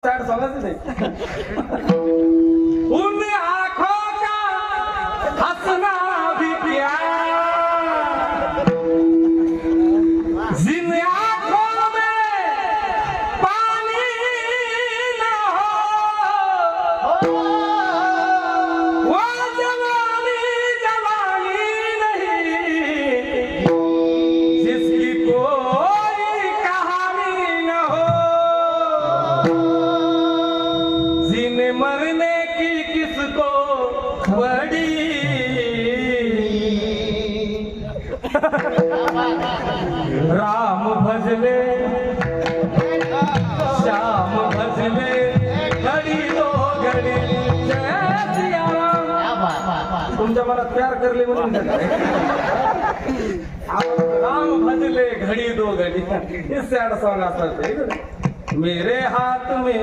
Sad song है। उन आंखों का हंसना भी क्या, जिन आंखों में पानी न हो, वो जवानी जवानी नहीं, जिसकी कोई कहानी न हो। जिन्हें मरने की किसको बड़ी, राम भजले श्याम भजले घड़ी दो घड़ी, जय सिया राम। तुमच्या मनात प्यार करले म्हणून राम भजले घड़ी दो घड़ी, हे सॅड सॉन्ग असतात। मेरे हाथ में